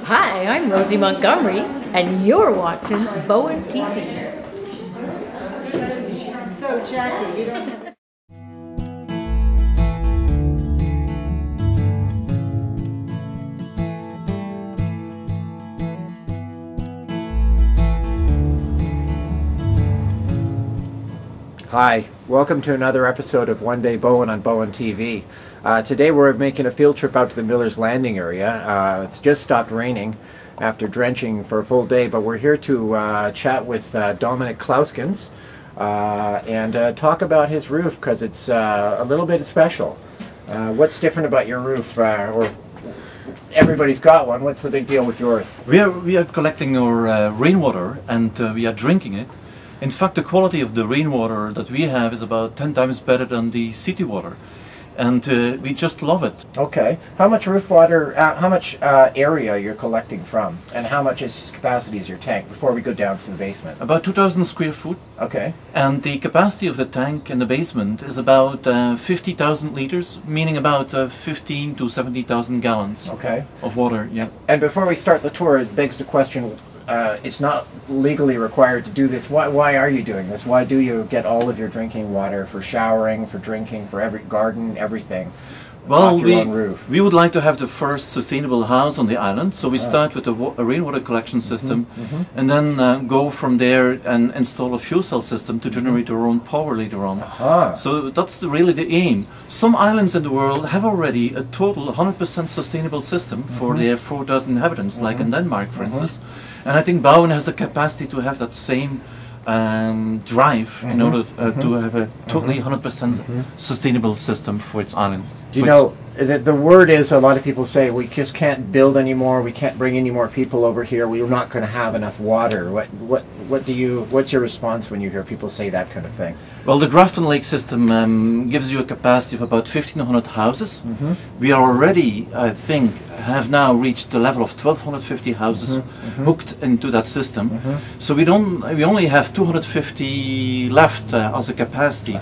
Hi, I'm Rosie Montgomery, and you're watching Bowen TV. So, Jackie, you don't have... Hi, welcome to another episode of One Day Bowen on Bowen TV. Today we're making a field trip out to the Miller's Landing area. It's just stopped raining after drenching for a full day, but we're here to chat with Dominique Kluyskens and talk about his roof, because it's a little bit special. What's different about your roof? Or everybody's got one. What's the big deal with yours? We are collecting our rainwater, and we are drinking it. In fact, the quality of the rainwater that we have is about 10 times better than the city water, and we just love it. Okay. How much roof water, how much area you're collecting from, and how much capacity is your tank before we go down to the basement? About 2,000 square foot. Okay. And the capacity of the tank in the basement is about 50,000 liters, meaning about 15 to 70,000 gallons of water. Yeah. And before we start the tour, it begs the question, it's not legally required to do this. Why are you doing this? Why do you get all of your drinking water for showering, for drinking, for every garden, everything? Well, off your own roof? We would like to have the first sustainable house on the island, so we start with a rainwater collection system, and then go from there and install a fuel cell system to generate our own power later on. So that's really the aim. Some islands in the world have already a total 100% sustainable system for their 4,000 inhabitants, like in Denmark, for instance. And I think Bowen has the capacity to have that same drive in order to have a totally 100% sustainable system for its island. You know, the word is, a lot of people say, we just can't build anymore, we can't bring any more people over here, we're not going to have enough water. What's your response when you hear people say that kind of thing? Well, the Grafton Lake system gives you a capacity of about 1,500 houses. We are already, I think, have now reached the level of 1,250 houses hooked into that system. So we only have 250 left as a capacity.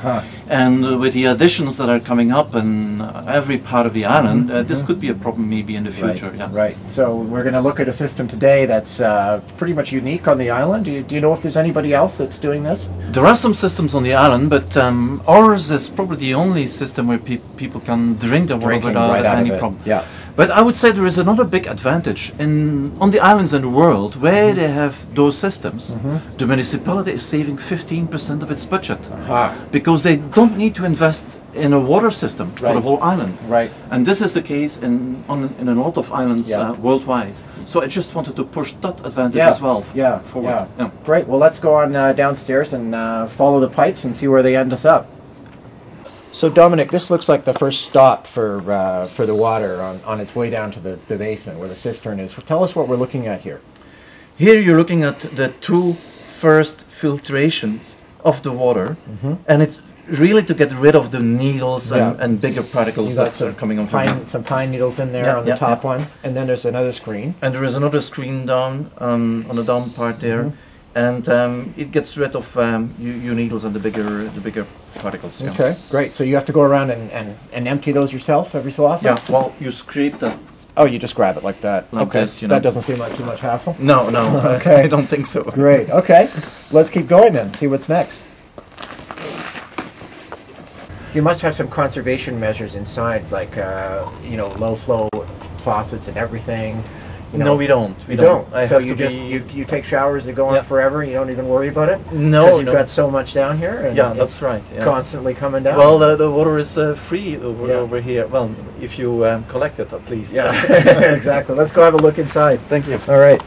And with the additions that are coming up in every part of the island, this could be a problem maybe in the future. Right. So we're going to look at a system today that's pretty much unique on the island. Do you know if there's anybody else that's doing this? There are some systems on the island, but ours is probably the only system where people can drink the water without any problem. Yeah. But I would say there is another big advantage on the islands in the world where they have those systems. The municipality is saving 15% of its budget because they don't need to invest in a water system for the whole island. Right. And this is the case in a lot of islands worldwide. So I just wanted to push that advantage as well forward. Yeah. Great. Well, let's go on downstairs and follow the pipes and see where they end us up. So Dominic, this looks like the first stop for the water on its way down to the basement where the cistern is. Tell us what we're looking at here. Here you're looking at the two first filtrations of the water, and it's really to get rid of the needles and bigger particles that are coming up. Some pine needles in there on the top one, and then there's another screen. And there is another screen down on the down part there. And it gets rid of your needles and the bigger particles. Okay, great. So you have to go around and empty those yourself every so often? Yeah, well, you scrape that. Oh, you just grab it like that. Like this, you know. That doesn't seem like too much hassle? No, Okay. I don't think so. Great, okay. Let's keep going then, see what's next. You must have some conservation measures inside, like, low flow faucets and everything. No, we don't. We don't. So you take showers that go on forever. You don't even worry about it. No, because you've got so much down here. And that's right. Constantly coming down. Well, the water is free over here. Well, if you collect it at least. Yeah, exactly. Let's go have a look inside. Thank you. All right.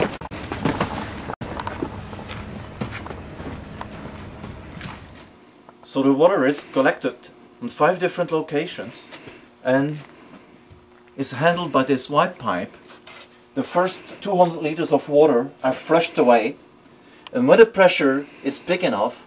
So the water is collected on 5 different locations, and is handled by this white pipe. The first 200 liters of water are flushed away, and when the pressure is big enough,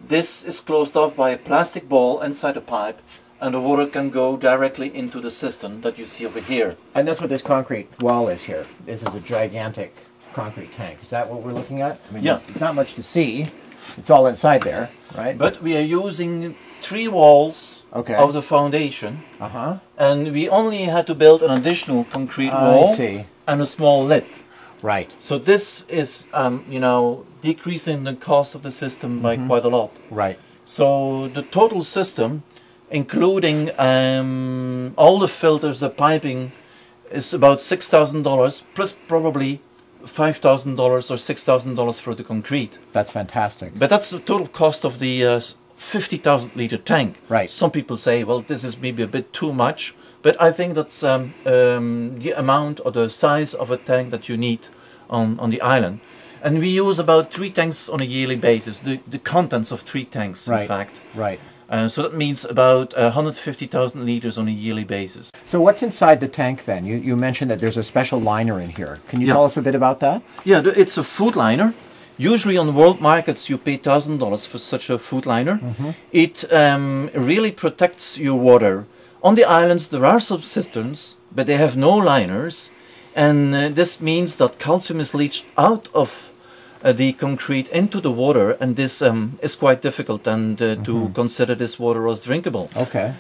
this is closed off by a plastic ball inside the pipe, and the water can go directly into the cistern that you see over here. And that's what this concrete wall is here. This is a gigantic concrete tank. Is that what we're looking at? I mean, it's not much to see. It's all inside there, right? But we are using 3 walls of the foundation, and we only had to build an additional concrete wall and a small lid. Right. So this is, you know, decreasing the cost of the system by quite a lot. Right. So the total system, including all the filters, the piping, is about $6,000 plus probably $5,000 or $6,000 for the concrete. That's fantastic. But that's the total cost of the 50,000 liter tank. Right. Some people say, well, this is maybe a bit too much, but I think that's the amount or the size of a tank that you need on the island. And we use about 3 tanks on a yearly basis, the contents of 3 tanks, in fact. Right. So that means about 150,000 liters on a yearly basis. So what's inside the tank then? You mentioned that there's a special liner in here. Can you tell us a bit about that? Yeah, it's a food liner. Usually on world markets you pay $1,000 for such a food liner. It really protects your water. On the islands there are some cisterns, but they have no liners. And this means that calcium is leached out of the concrete into the water, and this is quite difficult and to consider this water as drinkable. Okay.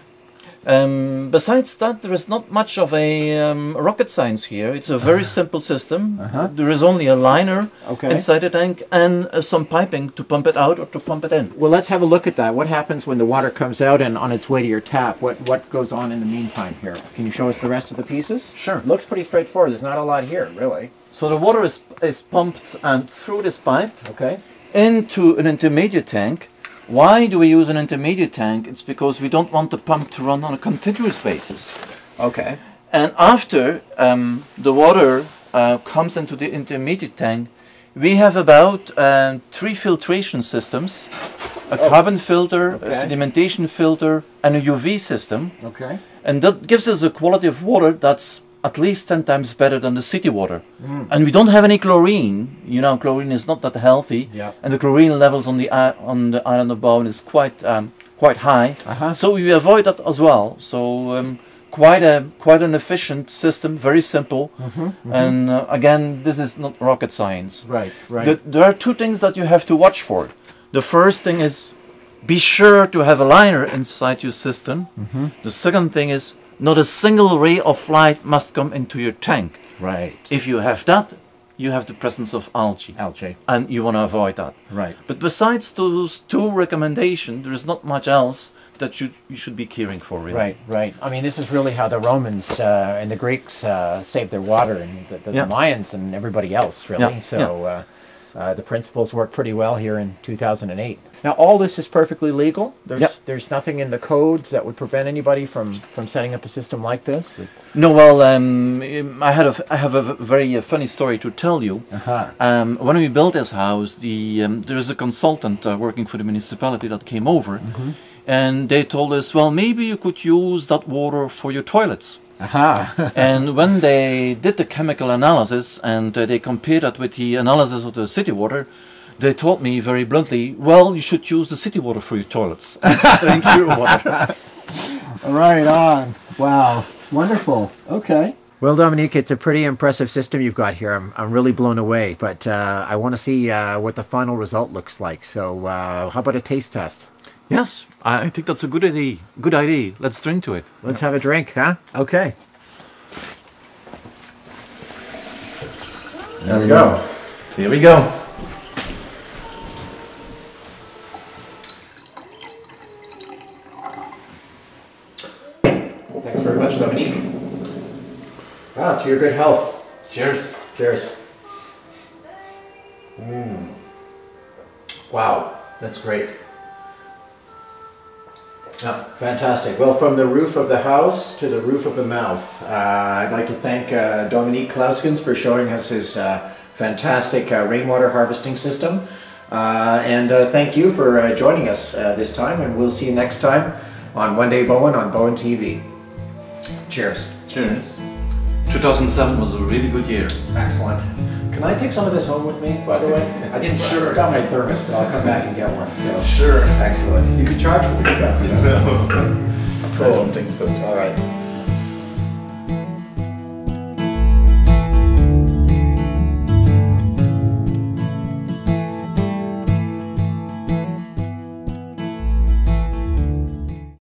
Besides that, there is not much of a rocket science here. It's a very simple system. There is only a liner inside the tank and some piping to pump it out or to pump it in. Well, let's have a look at that. What happens when the water comes out and on its way to your tap? What goes on in the meantime here? Can you show us the rest of the pieces? Sure. Looks pretty straightforward. There's not a lot here, really. So the water is pumped through this pipe Okay. into an intermediate tank. Why do we use an intermediate tank? It's because we don't want the pump to run on a continuous basis. Okay. And after the water comes into the intermediate tank, we have about 3 filtration systems, a carbon filter, a sedimentation filter, and a UV system. Okay. And that gives us a quality of water that's at least 10 times better than the city water. And we don't have any chlorine. You know, chlorine is not that healthy. Yeah. And the chlorine levels on the island of Bowen is quite high. So we avoid that as well. So quite an efficient system, very simple. And again, this is not rocket science. Right, right. There are 2 things that you have to watch for. The first thing is be sure to have a liner inside your system. The second thing is not a single ray of light must come into your tank. Right. If you have that, you have the presence of algae. Algae. And you want to avoid that. Right. But besides those 2 recommendations, there is not much else that you should be caring for, really. Right, right. I mean, this is really how the Romans and the Greeks saved their water, and the Mayans and everybody else, really. So the principles work pretty well here in 2008. Now, all this is perfectly legal? There's nothing in the codes that would prevent anybody from setting up a system like this? No, well, I have a very funny story to tell you. When we built this house, there is a consultant working for the municipality that came over, and they told us, well, maybe you could use that water for your toilets. And when they did the chemical analysis and they compared that with the analysis of the city water, they told me very bluntly, well, you should use the city water for your toilets. Drink your water. Right on. Wow. Wonderful. Okay. Well, Dominique, it's a pretty impressive system you've got here. I'm really blown away, but I want to see what the final result looks like. So how about a taste test? Yes, I think that's a good idea. Good idea. Let's drink to it. Let's have a drink, huh? Okay. There we go. Here we go. Thanks very much, Dominique. Wow, to your good health. Cheers. Cheers. Wow, that's great. Oh, fantastic. Well, from the roof of the house to the roof of the mouth, I'd like to thank Dominique Kluyskens for showing us his fantastic rainwater harvesting system. And thank you for joining us this time, and we'll see you next time on One Day Bowen on Bowen TV. Cheers. Cheers. 2007 was a really good year. Excellent. Can I take some of this home with me, by the way? I didn't forgot my thermos, but I'll come back and get one. So. Sure. Excellent. You could charge for this stuff, you know? No. Cool. I don't think so. All right.